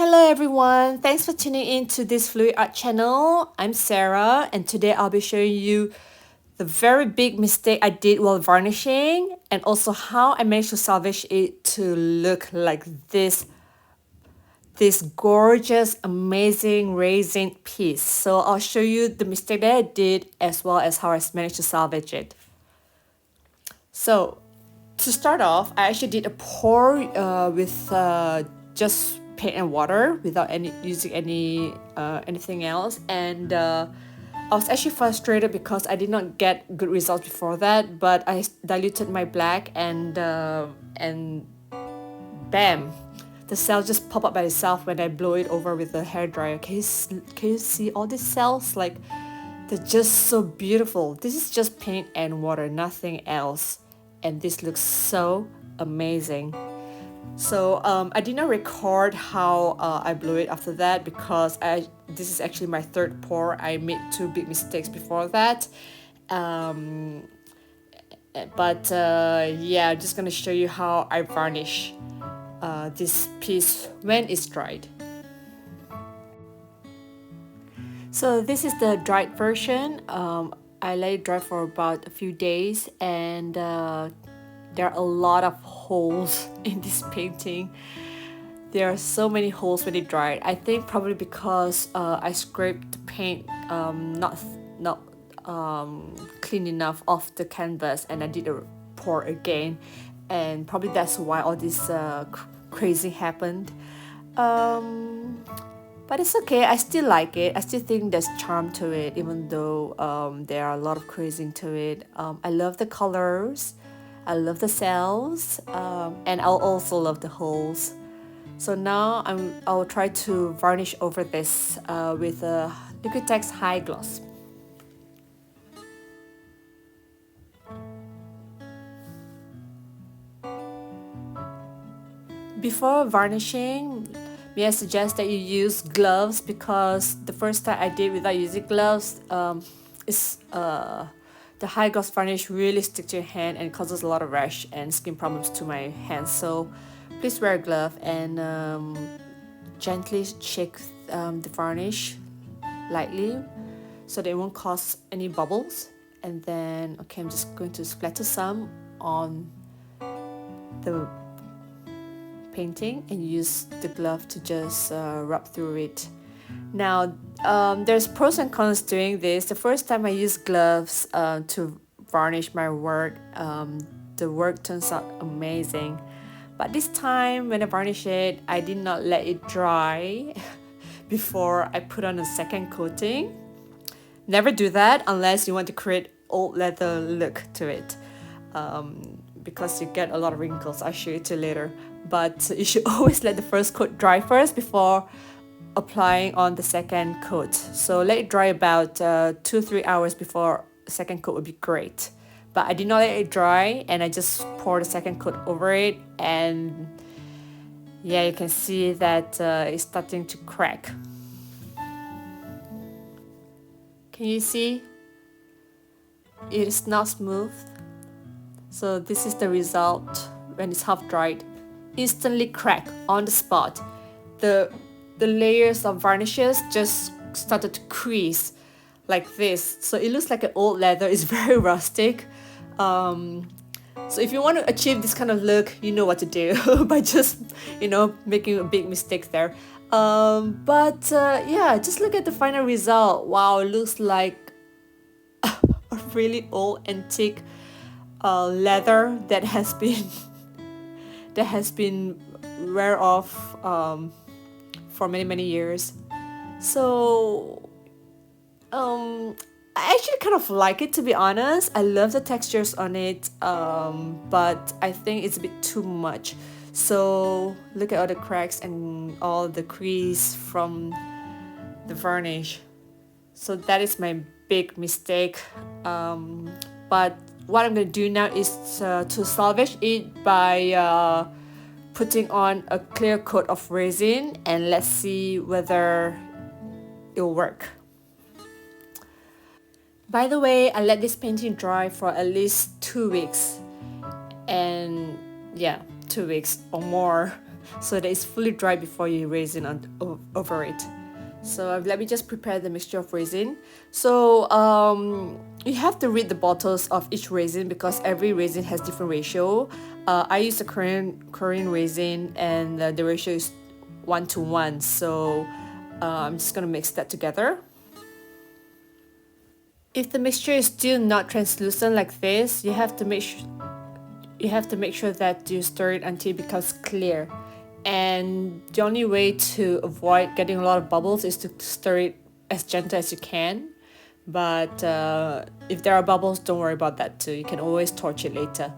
Hello everyone, thanks for tuning in to this Fluidart channel. I'm Sarah and today I'll be showing you the very big mistake I did while varnishing and also how I managed to salvage it to look like this gorgeous, amazing resin piece. So I'll show you the mistake that I did as well as how I managed to salvage it. So to start off, I actually did a pour with just paint and water without using anything else, and I was actually frustrated because I did not get good results before that. But I diluted my black and bam, the cell just pop up by itself when I blow it over with the hairdryer. Can you see all these cells? Like, they're just so beautiful. This is just paint and water, nothing else. And this looks so amazing. So I did not record how I blew it after that because this is actually my third pour. I made two big mistakes before that. Yeah, I'm just gonna show you how I varnish this piece when it's dried. So this is the dried version. I let it dry for about a few days, and there are a lot of holes in this painting. There are so many holes when it dried. I think probably because I scraped the paint not clean enough off the canvas, and I did a pour again, and probably that's why all this crazy happened. But it's okay, I still like it. I still think there's charm to it, even though there are a lot of crazing to it. I love the colors, I love the cells, and I'll also love the holes. So now I'll try to varnish over this with a Liquitex High Gloss. Before varnishing, may I suggest that you use gloves, because the first time I did without using gloves, the high gloss varnish really sticks to your hand and causes a lot of rash and skin problems to my hands. So please wear a glove and gently shake the varnish lightly so that it won't cause any bubbles. And then, okay, I'm just going to splatter some on the painting and use the glove to just rub through it. Now there's pros and cons doing this. The first time I used gloves to varnish my work, the work turns out amazing. But this time when I varnish it, I did not let it dry before I put on a second coating. Never do that unless you want to create old leather look to it, because you get a lot of wrinkles. I'll show you to later. But you should always let the first coat dry first before applying on the second coat. So let it dry about 2-3 hours before the second coat would be great. But I did not let it dry, and I just poured the second coat over it, and yeah, you can see that it's starting to crack. Can you see? It is not smooth. So this is the result when it's half dried. Instantly crack on the spot. The layers of varnishes just started to crease like this. So it looks like an old leather. It's very rustic. So if you want to achieve this kind of look, you know what to do by just, making a big mistake there. Yeah, just look at the final result. Wow, it looks like a really old antique leather that has been wear off for many years. So I actually kind of like it, to be honest. I love the textures on it, but I think it's a bit too much. So look at all the cracks and all the crease from the varnish. So that is my big mistake. But what I'm going to do now is to salvage it by putting on a clear coat of resin, and let's see whether it'll work. By the way, I let this painting dry for at least 2 weeks, and yeah, 2 weeks or more. so that it's fully dry before you resin over it. So let me just prepare the mixture of resin. So you have to read the bottles of each resin because every resin has different ratio. I use the Korean resin, and the ratio is 1:1. So I'm just gonna mix that together. If the mixture is still not translucent like this, you have to make sure that you stir it until it becomes clear. And the only way to avoid getting a lot of bubbles is to stir it as gentle as you can. But if there are bubbles, don't worry about that too. You can always torch it later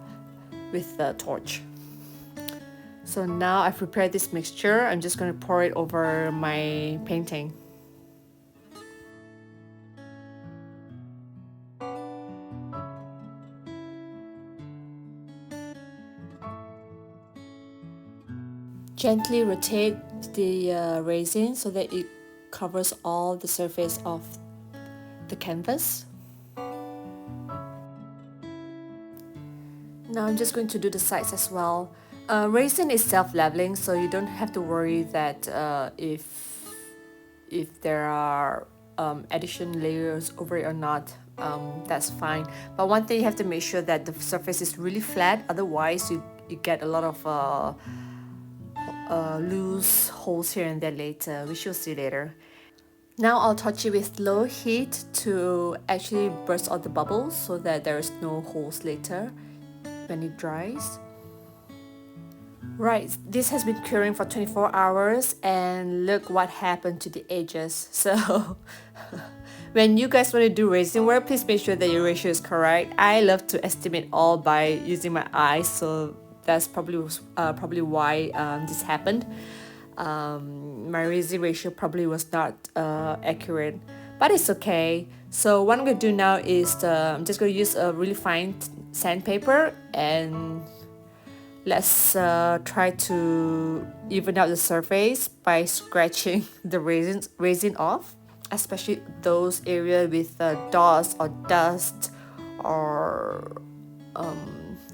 with the torch. So now I've prepared this mixture. I'm just going to pour it over my painting. Gently rotate the resin so that it covers all the surface of the canvas. Now I'm just going to do the sides as well. Resin is self-leveling, so you don't have to worry that if there are addition layers over it or not, that's fine. But one thing you have to make sure that the surface is really flat, otherwise you get a lot of loose holes here and there later, which you'll see later. Now I'll touch it with low heat to actually burst out the bubbles so that there is no holes later when it dries. Right, this has been curing for 24 hours and look what happened to the edges. So when you guys want to do resin work, please make sure that your ratio is correct. I love to estimate all by using my eyes, so that's probably why this happened. My resin ratio probably was not accurate, but it's okay. So what I'm going to do now is I'm just going to use a really fine sandpaper, and let's try to even out the surface by scratching the resin off, especially those areas with dust or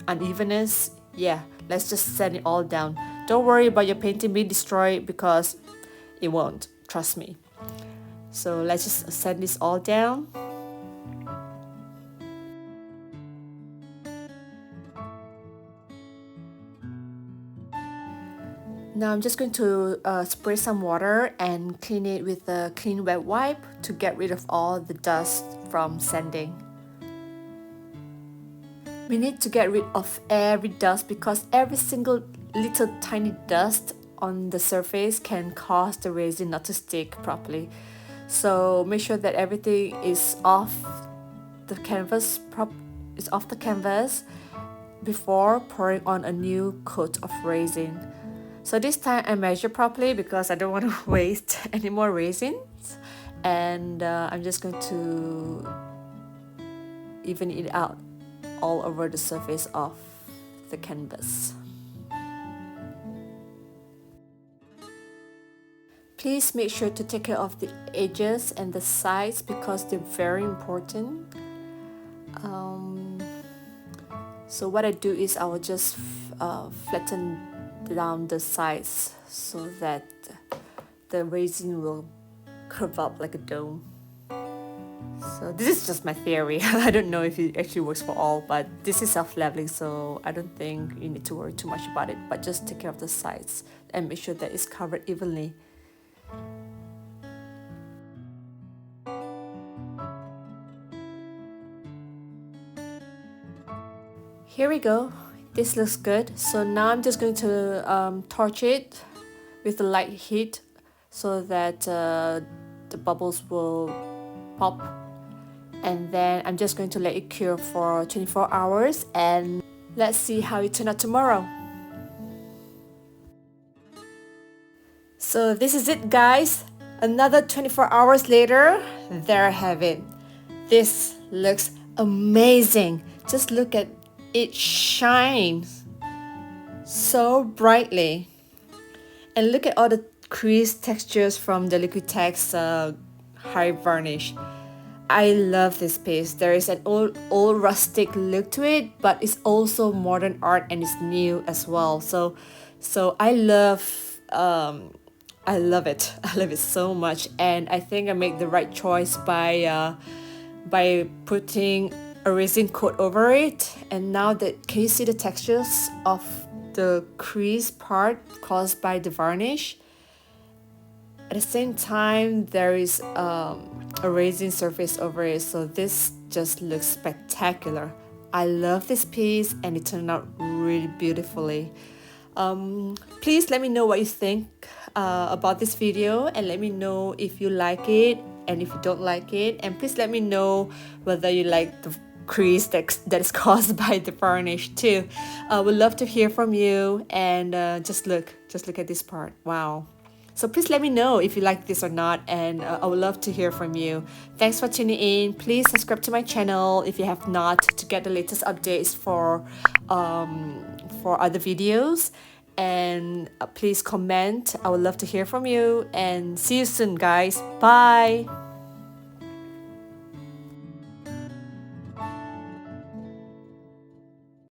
unevenness. Yeah, let's just sand it all down. Don't worry about your painting being destroyed because it won't, trust me. So let's just sand this all down. Now I'm just going to spray some water and clean it with a clean wet wipe to get rid of all the dust from sanding. We need to get rid of every dust because every single little tiny dust on the surface can cause the resin not to stick properly. So make sure that everything is off the canvas before pouring on a new coat of resin. So this time I measure properly because I don't want to waste any more resins, and I'm just going to even it out all over the surface of the canvas. Please make sure to take care of the edges and the sides because they're very important. So what I do is I will just flatten down the sides so that the resin will curve up like a dome. So this is just my theory. I don't know if it actually works for all, but this is self-leveling, so I don't think you need to worry too much about it, but just take care of the sides and make sure that it's covered evenly. Here we go. This looks good. So now I'm just going to torch it with a light heat so that the bubbles will pop. And then I'm just going to let it cure for 24 hours and let's see how it turns out tomorrow. So this is it, guys. Another 24 hours later, there I have it. This looks amazing. Just look at it shines so brightly. And look at all the crease textures from the Liquitex Art Varnish. I love this piece. There is an old rustic look to it, but it's also modern art and it's new as well. So So I love it. I love it so much, and I think I made the right choice by putting a resin coat over it. And now that, can you see the textures of the crease part caused by the varnish? At the same time, there is a resin surface over it, so this just looks spectacular. I love this piece and it turned out really beautifully. Please let me know what you think about this video, and let me know if you like it and if you don't like it, and please let me know whether you like the crease that is caused by the varnish too. Would love to hear from you. And just look at this part. Wow. So please let me know if you like this or not, and I would love to hear from you. Thanks for tuning in. Please subscribe to my channel if you have not, to get the latest updates for other videos. And please comment. I would love to hear from you, and see you soon, guys. Bye.